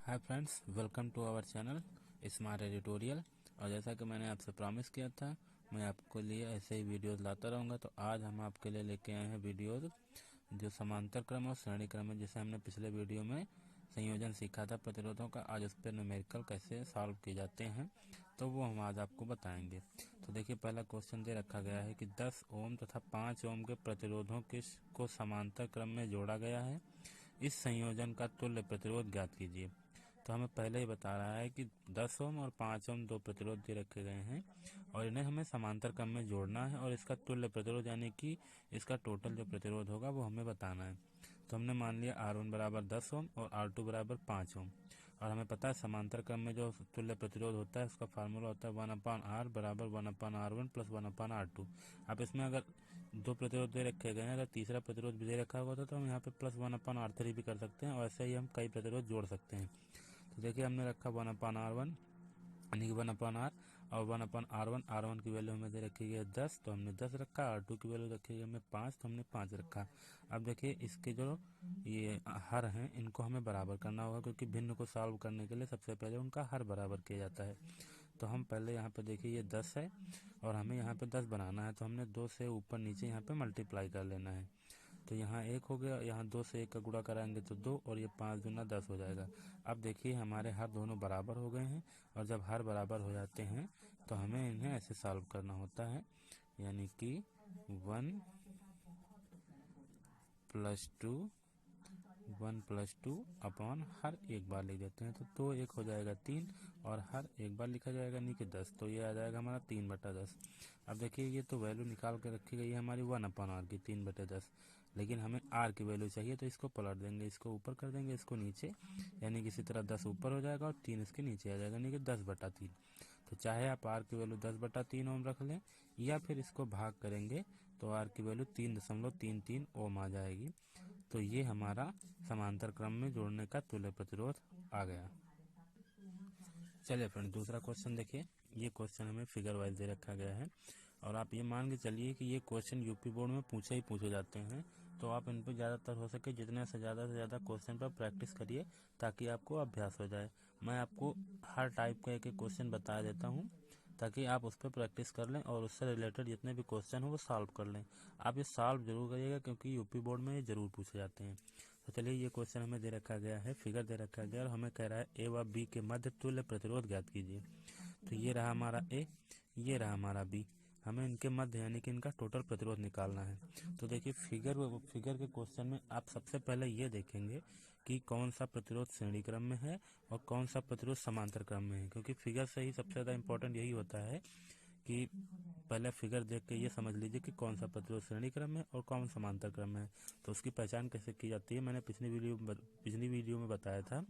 Hi friends, welcome to our channel smart editorial. और जैसा कि मैंने आपसे प्रॉमिस किया था, मैं आपके लिए ऐसे ही वीडियोस लाता रहूँगा। तो आज हम आपके लिए लेके आए हैं वीडियोस जो समांतर क्रम और श्रेणी क्रम है। जैसे हमने पिछले वीडियो में संयोजन सीखा था प्रतिरोधों का, आज उस पर न्यूमेरिकल कैसे सॉल्व किए जाते हैं तो वो हम आज आपको बताएंगे। तो देखिए, पहला क्वेश्चन दे रखा गया है कि 10 ओम तथा 5 ओम के प्रतिरोधों को समांतर क्रम में जोड़ा गया है। इस संयोजन का तुल्य प्रतिरोध ज्ञात कीजिए। तो हमें पहले ही बता रहा है कि 10 ओम और 5 ओम दो प्रतिरोध दे रखे गए हैं और इन्हें हमें समांतर क्रम में जोड़ना है और इसका तुल्य प्रतिरोध यानी कि इसका टोटल जो प्रतिरोध होगा वो हमें बताना है। तो हमने मान लिया R1 बराबर 10 ओम और R2 बराबर 5 ओम। और हमें पता है समांतर क्रम में जो तुल्य प्रतिरोध होता है उसका फार्मूला होता है 1/R बराबर 1/R1 प्लस 1/R2। अब इसमें अगर दो प्रतिरोध दे रखे गए हैं, अगर तीसरा प्रतिरोध भी दे रखा होगा तो हम यहाँ पे प्लस 1/R3 भी कर सकते हैं और ऐसे ही हम कई प्रतिरोध जोड़ सकते हैं। तो देखिए, हमने रखा 1/R1 यानी कि 1/R और 1/R1। R1 की वैल्यू हमें दे रखी है 10, तो हमने 10 रखा। R2 की वैल्यू रखी है हमें 5, तो हमने 5 रखा। अब देखिए, इसके जो ये हर हैं इनको हमें बराबर करना होगा, क्योंकि भिन्न को सॉल्व करने के लिए सबसे पहले उनका हर बराबर किया जाता है। तो हम पहले यहाँ पे देखिए ये 10 है और हमें यहाँ पे 10 बनाना है, तो हमने 2 से ऊपर नीचे यहाँ पे मल्टीप्लाई कर लेना है। तो यहाँ 1 हो गया, यहाँ 2 से 1 का गुणा कराएंगे तो 2 और ये 5 दूना 10 हो जाएगा। अब देखिए, हमारे हर दोनों बराबर हो गए हैं और जब हर बराबर हो जाते हैं तो हमें इन्हें ऐसे सॉल्व करना होता है, यानी कि 1 + 2 अपॉन हर एक बार लिख देते हैं। तो 2 1 हो जाएगा 3 और हर एक बार लिखा जाएगा यानी कि 10, तो ये आ जाएगा हमारा 3/10। अब देखिए, ये तो वैल्यू निकाल के रखी गई है हमारी 1/R की 3/10, लेकिन हमें R की वैल्यू चाहिए तो इसको पलट देंगे, इसको ऊपर कर देंगे, इसको नीचे, यानी कि इसी तरह 10 ऊपर हो जाएगा और 3 इसके नीचे आ जाएगा, यानी कि 10/3। तो चाहे आप R की वैल्यू 10/3 ओम रख लें या फिर इसको भाग करेंगे तो R की वैल्यू 3.33 ओम आ जाएगी। तो ये हमारा समांतर क्रम में जोड़ने का तुल्य प्रतिरोध आ गया। चलिए फ्रेंड, दूसरा क्वेश्चन देखिए। ये क्वेश्चन हमें फिगर वाइज दे रखा गया है और आप ये मान के चलिए कि ये क्वेश्चन यूपी बोर्ड में पूछे जाते हैं। तो आप इन पर ज़्यादातर हो सके जितने से ज़्यादा क्वेश्चन पर प्रैक्टिस करिए ताकि आपको अभ्यास हो जाए। मैं आपको हर टाइप का एक क्वेश्चन बता देता हूँ ताकि आप उस पर प्रैक्टिस कर लें और उससे रिलेटेड जितने भी क्वेश्चन हो वो सॉल्व कर लें। आप ये सॉल्व जरूर करिएगा क्योंकि यूपी बोर्ड में ये जरूर पूछे जाते हैं। तो चलिए, ये क्वेश्चन हमें दे रखा गया है, फिगर दे रखा गया और हमें कह रहा है ए व बी के मध्य तुल्य प्रतिरोध ज्ञात कीजिए। तो ये रहा हमारा ए, ये रहा हमारा बी। हमें इनके मध्य यानी कि इनका टोटल प्रतिरोध निकालना है। तो देखिए, फिगर के क्वेश्चन में आप सबसे पहले ये देखेंगे कि कौन सा प्रतिरोध श्रेणी क्रम में है और कौन सा प्रतिरोध समांतर क्रम में है, क्योंकि फिगर से ही सबसे ज़्यादा इंपॉर्टेंट यही होता है कि पहले फिगर देख के ये समझ लीजिए कि कौन सा प्रतिरोध श्रेणी क्रम में और कौन समांतर क्रम में है। तो उसकी पहचान कैसे की जाती है, मैंने पिछली वीडियो में बताया था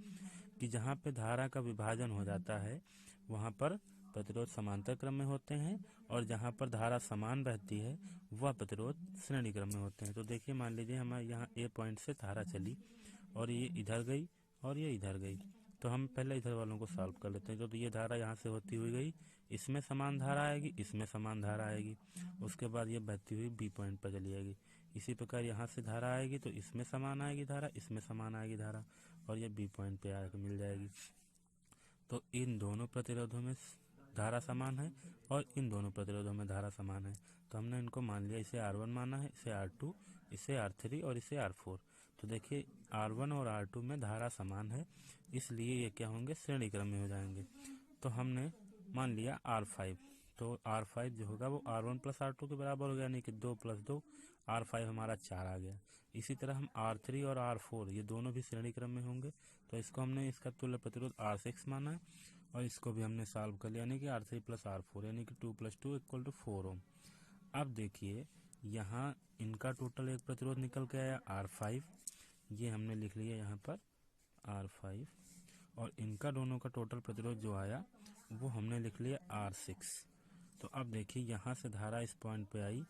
कि जहाँ पे धारा का विभाजन हो जाता है वहाँ पर प्रतिरोध समांतर क्रम में होते हैं और जहाँ पर धारा समान रहती है वह प्रतिरोध श्रेणी क्रम में होते हैं। तो देखिए, मान लीजिए हमारे यहाँ ए पॉइंट से धारा चली और ये इधर गई और ये इधर गई, तो हम पहले इधर वालों को सॉल्व कर लेते हैं। तो ये धारा यहाँ से होती हुई गई, इसमें समान धारा आएगी, इसमें समान धारा आएगी, उसके बाद ये बहती हुई बी पॉइंट पर चली जाएगी। इसी प्रकार यहाँ से धारा आएगी तो इसमें समान आएगी धारा, इसमें समान आएगी धारा और ये बी पॉइंट पे आकर मिल जाएगी। तो इन दोनों प्रतिरोधों में धारा समान है और इन दोनों प्रतिरोधों में धारा समान है। तो हमने इनको मान लिया, इसे R1 माना है, इसे R2, इसे R3 और इसे R4। तो देखिए, R1 और R2 में धारा समान है, इसलिए ये क्या होंगे, श्रेणी क्रम में हो जाएंगे। तो हमने मान लिया R5, तो R5 जो होगा वो R1 + R2 के बराबर हो गया, यानी कि 2 + 2, R5 हमारा 4 आ गया। इसी तरह हम R3 और R4 ये दोनों भी श्रेणी क्रम में होंगे, तो इसको हमने इसका तुल्य प्रतिरोध R6 माना है और इसको भी हमने सॉल्व कर लिया, यानी कि R3 + R4 यानी कि 2 + 2 = 4 ओम। अब देखिए, यहाँ इनका टोटल एक प्रतिरोध निकल के आया R5, ये हमने लिख लिया यहाँ पर R5, और इनका दोनों का टोटल प्रतिरोध जो आया वो हमने लिख लिया R6। तो अब देखिए, यहाँ से धारा इस पॉइंट पे आई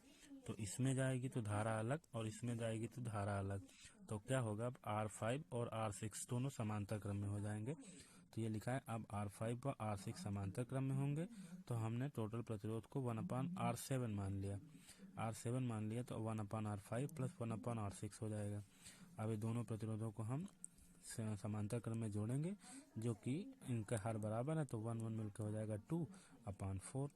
तो इसमें जाएगी तो धारा अलग और इसमें जाएगी तो धारा अलग, तो क्या होगा, अब R5 और R6 दोनों समांतर क्रम में हो जाएंगे। तो ये लिखा है अब R5 व R6 समांतर क्रम में होंगे, तो हमने टोटल प्रतिरोध को 1/R7 मान लिया। R7 मान लिया तो 1/R5 + 1/R6 हो जाएगा। अब ये दोनों प्रतिरोधों को हम समांतर क्रम में जोड़ेंगे जो कि इनका हर बराबर है, तो 1 1 मिलकर हो जाएगा 2/4।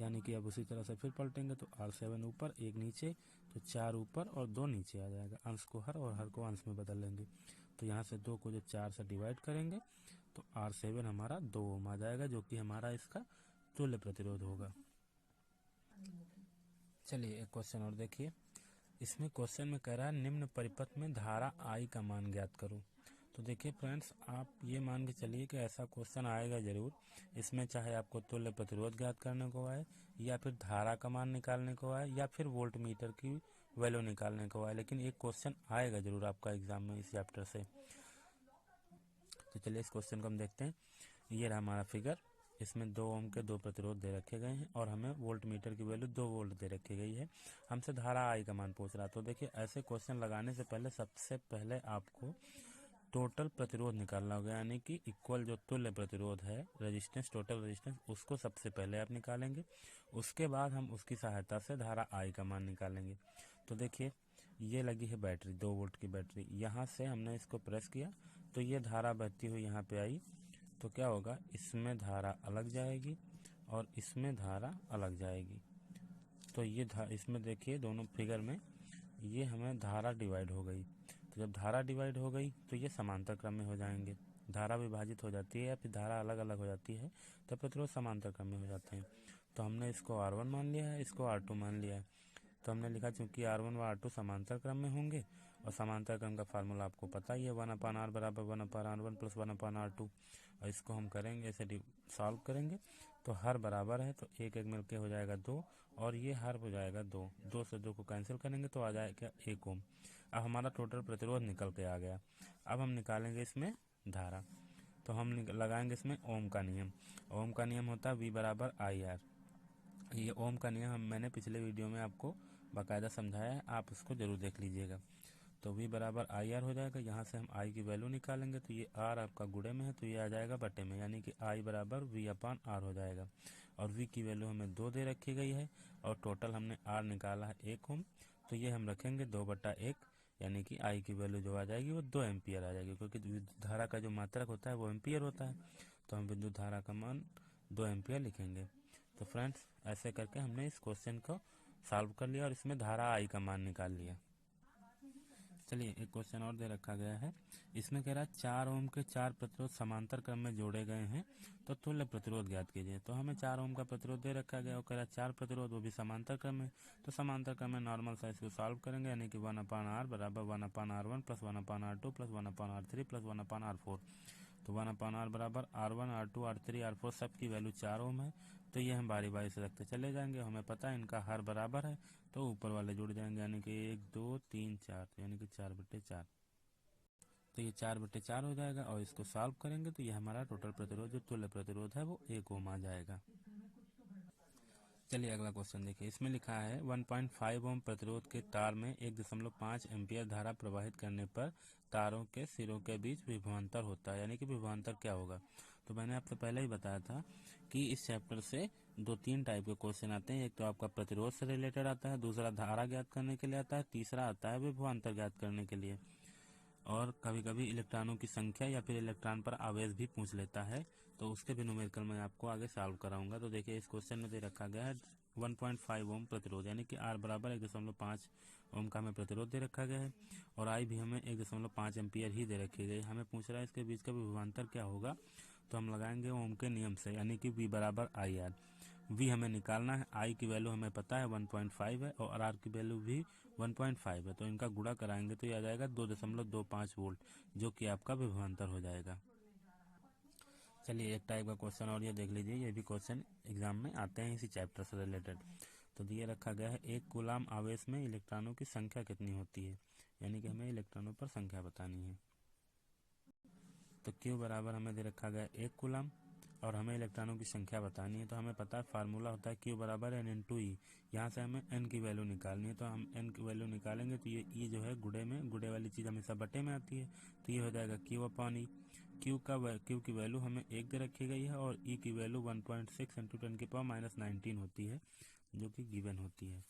यानी कि अब उसी तरह से फिर पलटेंगे तो R7 ऊपर 1 नीचे, तो 4 ऊपर और 2 नीचे आ जाएगा। अंश को हर और हर को अंश में बदल लेंगे, तो यहाँ से 2 को जब 4 से डिवाइड करेंगे तो R7 हमारा 2 ओम आ जाएगा, जो कि हमारा इसका तुल्य प्रतिरोध होगा। चलिए एक क्वेश्चन और देखिए। इसमें क्वेश्चन में कह रहा है निम्न परिपथ में धारा I का मान ज्ञात करो। तो देखिए फ्रेंड्स, आप ये मान के चलिए कि ऐसा क्वेश्चन आएगा ज़रूर। इसमें चाहे आपको तुल्य प्रतिरोध ज्ञात करने को आए, या फिर धारा का मान निकालने को आए, या फिर वोल्ट मीटर की वैल्यू निकालने को आए, लेकिन एक क्वेश्चन आएगा ज़रूर आपका एग्जाम में इस चैप्टर से। तो चलिए इस क्वेश्चन को हम देखते हैं। ये रहा हमारा फिगर। इसमें 2 ओम के 2 प्रतिरोध दे रखे गए हैं और हमें वोल्ट मीटर की वैल्यू 2 वोल्ट दे रखी गई है। हमसे धारा I का मान पूछ रहा। तो देखिए ऐसे क्वेश्चन लगाने से पहले सबसे पहले आपको टोटल प्रतिरोध निकालना होगा, यानी कि इक्वल जो तुल्य प्रतिरोध है, रेजिस्टेंस, टोटल रेजिस्टेंस, उसको सबसे पहले आप निकालेंगे। उसके बाद हम उसकी सहायता से धारा I का मान निकालेंगे। तो देखिए ये लगी है बैटरी, 2 वोल्ट की बैटरी। यहाँ से हमने इसको प्रेस किया तो ये धारा बहती हुई यहाँ पे आई, तो क्या होगा, इसमें धारा अलग जाएगी और इसमें धारा अलग जाएगी। तो ये इसमें देखिए दोनों फिगर में ये हमें धारा डिवाइड हो गई। तो जब धारा डिवाइड हो गई तो ये समांतर क्रम में हो जाएंगे। धारा विभाजित हो जाती है या फिर धारा अलग अलग हो जाती है तो प्रतिरोध समांतर क्रम में हो जाते हैं। तो हमने इसको R1 मान लिया है, इसको R2 मान लिया है। तो हमने लिखा चूंकि R1 व R2 समांतर क्रम में होंगे, और समांतर क्रम का फार्मूला आपको पता ही है, 1/R बराबर 1/R1 प्लस 1/R2। और इसको हम करेंगे ऐसे सॉल्व करेंगे तो हर बराबर है, तो 1 1 मिलके हो जाएगा 2, और ये हर हो जाएगा 2। 2 से 2 को कैंसिल करेंगे तो आ जाएगा 1 ओम। अब हमारा टोटल प्रतिरोध निकल के आ गया। अब हम निकालेंगे इसमें धारा। तो हम लगाएंगे इसमें ओम का नियम। ओम का नियम होता है V बराबर IR। ये ओम का नियम मैंने पिछले वीडियो में आपको बाकायदा समझाया है, आप उसको जरूर देख लीजिएगा। तो V बराबर IR हो जाएगा। यहाँ से हम I की वैल्यू निकालेंगे तो ये R आपका गुणे में है तो ये आ जाएगा बटे में, यानी कि I बराबर V/R हो जाएगा। और V की वैल्यू हमें 2 दे रखी गई है और टोटल हमने R निकाला है 1 ओम, तो ये हम रखेंगे 2/1, यानी कि I की वैल्यू जो आ जाएगी वो 2 एम्पियर आ जाएगी, क्योंकि विद्युत धारा का जो मात्रक होता है वो एम्पियर होता है। तो हम विद्युत धारा का मान 2 एम्पियर लिखेंगे। तो फ्रेंड्स ऐसे करके हमने इस क्वेश्चन को सॉल्व कर लिया और इसमें धारा I का मान निकाल लिया। चलिए एक क्वेश्चन और दे रखा गया है। इसमें कह रहा है 4 ओम के 4 प्रतिरोध समांतर क्रम में जोड़े गए हैं, तो तुल्य प्रतिरोध ज्ञात कीजिए। तो हमें 4 ओम का प्रतिरोध दे रखा गया और कह रहा है 4 प्रतिरोध वो भी समांतर क्रम में। तो समांतर क्रम में नॉर्मल साइज को सॉल्व करेंगे, यानी कि 1/R बराबर 1/R1 plus 1/R2 plus 1/R3 plus 1/R4। तो 1/R बराबर R1 R2 R3 R4 सब की वैल्यू 4 ओम है। तो ये हम बारी बारी से रखते चले जाएंगे। हमें पता है इनका हर बराबर है, तो ऊपर वाले जुड़ जाएंगे, यानी कि 1 2 3 4, यानी कि 4/4। तो ये 4/4 हो जाएगा और इसको सॉल्व करेंगे तो ये हमारा टोटल प्रतिरोध जो तुल्य प्रतिरोध है वो 1 ओम आ जाएगा। चलिए अगला क्वेश्चन देखिए। इसमें लिखा है 1.5 ओम प्रतिरोध के तार में 1.5 एम्पियर धारा प्रवाहित करने पर तारों के सिरों के बीच विभवांतर होता है, यानी कि विभवांतर क्या होगा। तो मैंने आपसे पहले ही बताया था कि इस चैप्टर से 2-3 टाइप के क्वेश्चन आते हैं। एक तो आपका प्रतिरोध से रिलेटेड आता है, दूसरा धारा ज्ञात करने के लिए आता है, तीसरा आता है विभवांतर ज्ञात करने के लिए, और कभी कभी इलेक्ट्रॉनों की संख्या या फिर इलेक्ट्रॉन पर आवेश भी पूछ लेता है। तो उसके भी न्यूमेरिकल मैं आपको आगे सॉल्व कराऊंगा। तो देखिए इस क्वेश्चन में दे रखा गया है 1.5 ओम प्रतिरोध, यानी कि R बराबर 1.5 ओम का हमें प्रतिरोध दे रखा गया है और I भी हमें 1.5 एम्पियर ही दे रखी गई। हमें पूछ रहा है इसके बीच का विभवांतर क्या होगा। तो हम लगाएंगे ओम के नियम से, यानी कि V बराबर IR। V हमें निकालना है, I की वैल्यू हमें पता है 1.5 है और R की वैल्यू भी 1.5 है। तो इनका गुणा कराएंगे तो ये आ जाएगा 2.25 वोल्ट, जो कि आपका विभवांतर हो जाएगा। चलिए एक टाइप का क्वेश्चन और ये देख लीजिए। ये भी क्वेश्चन एग्जाम में आते हैं इसी चैप्टर से रिलेटेड। तो दिए रखा गया है 1 कूलाम आवेश में इलेक्ट्रॉनों की संख्या कितनी होती है, यानी कि हमें इलेक्ट्रॉनों पर संख्या बतानी है। तो Q बराबर हमें दे रखा गया 1 कूलाम और हमें इलेक्ट्रॉनों की संख्या बतानी है। तो हमें पता है फार्मूला होता है Q बराबर N/E। यहाँ से हमें N की वैल्यू निकालनी है, तो हम N की वैल्यू निकालेंगे तो ये E जो है गुणे में, गुणे वाली चीज़ हमेशा बटे में आती है, तो ये हो जाएगा Q/E। Q की वैल्यू हमें 1 दे रखी गई है और E की वैल्यू 1.6 × 10⁻⁹ होती है, जो कि गिवन होती है।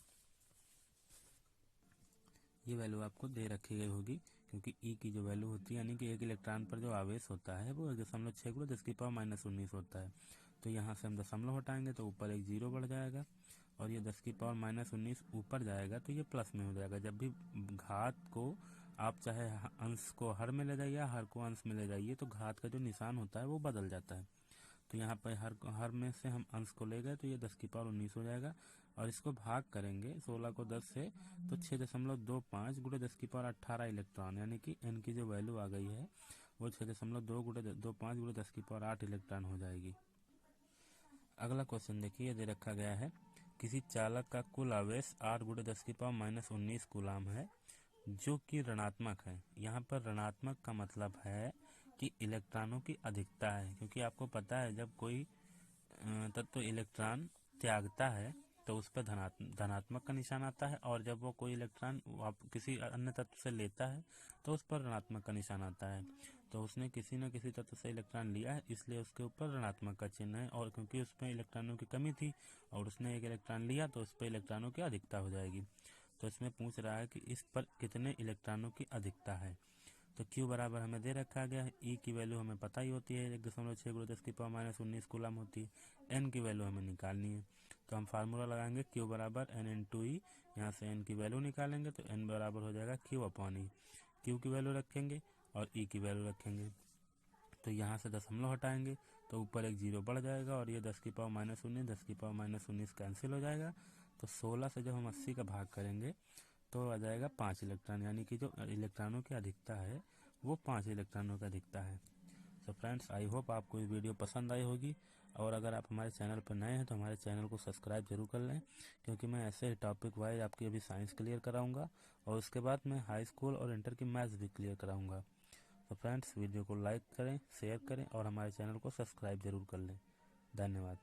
ये वैल्यू आपको दे रखी गई होगी, क्योंकि ई की जो वैल्यू होती है यानी कि एक इलेक्ट्रॉन पर जो आवेश होता है वो 1.6 × 10⁻⁻19 होता है। तो यहाँ से हम दशमलव हटाएंगे तो ऊपर एक जीरो बढ़ जाएगा और ये 10⁻⁻19 ऊपर जाएगा तो ये प्लस में हो जाएगा। जब भी घात को आप चाहे अंश को हर में ले जाइए, हर को अंश में ले जाइए, तो घात का जो निशान होता है वो बदल जाता है। तो यहाँ पर हर में से हम अंश को ले गए तो ये 10⁻19 हो जाएगा और इसको भाग करेंगे 16 को 10 से तो 6.25 × 10⁻18 इलेक्ट्रॉन, यानी कि n की जो वैल्यू आ गई है वो 6.25 × 10⁸ इलेक्ट्रॉन हो जाएगी। अगला क्वेश्चन देखिए, दे रखा गया है किसी चालक का कुल आवेश 8 × 10⁻−19 कूलाम है जो कि ऋणात्मक है। यहाँ पर ऋणात्मक का मतलब है कि इलेक्ट्रॉनों की अधिकता है, क्योंकि आपको पता है जब कोई तत्व इलेक्ट्रॉन त्यागता है तो उस पर धनात्मक का निशान आता है, और जब वो कोई इलेक्ट्रॉन किसी अन्य तत्व से लेता है तो उस पर ऋणात्मक का निशान आता है। तो उसने किसी न किसी तत्व से इलेक्ट्रॉन लिया है, इसलिए उसके ऊपर ऋणात्मक का चिन्ह है, और क्योंकि उसमें इलेक्ट्रॉनों की कमी थी और उसने एक इलेक्ट्रॉन लिया तो उस पर इलेक्ट्रॉनों की अधिकता हो जाएगी। तो इसमें पूछ रहा है कि इस पर कितने इलेक्ट्रॉनों की अधिकता है। तो Q बराबर हमें दे रखा गया है, E की वैल्यू हमें पता ही होती है 1.6 × 10⁻−19 कूलम होती है। N की वैल्यू हमें निकालनी है, तो हम फार्मूला लगाएंगे Q बराबर N×E। यहाँ से N की वैल्यू निकालेंगे तो N बराबर हो जाएगा Q/E। Q की वैल्यू रखेंगे और E की वैल्यू रखेंगे, तो यहाँ से दशमलव हटाएंगे तो ऊपर एक जीरो बढ़ जाएगा और ये 10⁻−19 10⁻−19 कैंसिल हो जाएगा। तो 16 से जब हम 80 का भाग करेंगे तो आ जाएगा 5 इलेक्ट्रॉन, यानी कि जो इलेक्ट्रॉनों की अधिकता है वो 5 इलेक्ट्रॉनों की अधिकता है। तो फ्रेंड्स, आई होप आपको ये वीडियो पसंद आई होगी, और अगर आप हमारे चैनल पर नए हैं तो हमारे चैनल को सब्सक्राइब जरूर कर लें, क्योंकि मैं ऐसे ही टॉपिक वाइज आपकी अभी साइंस क्लियर कराऊंगा और उसके बाद मैं हाई स्कूल और इंटर की मैथ्स भी क्लियर कराऊंगा। तो फ्रेंड्स, वीडियो को लाइक करें, शेयर करें और हमारे चैनल को सब्सक्राइब जरूर कर लें। धन्यवाद।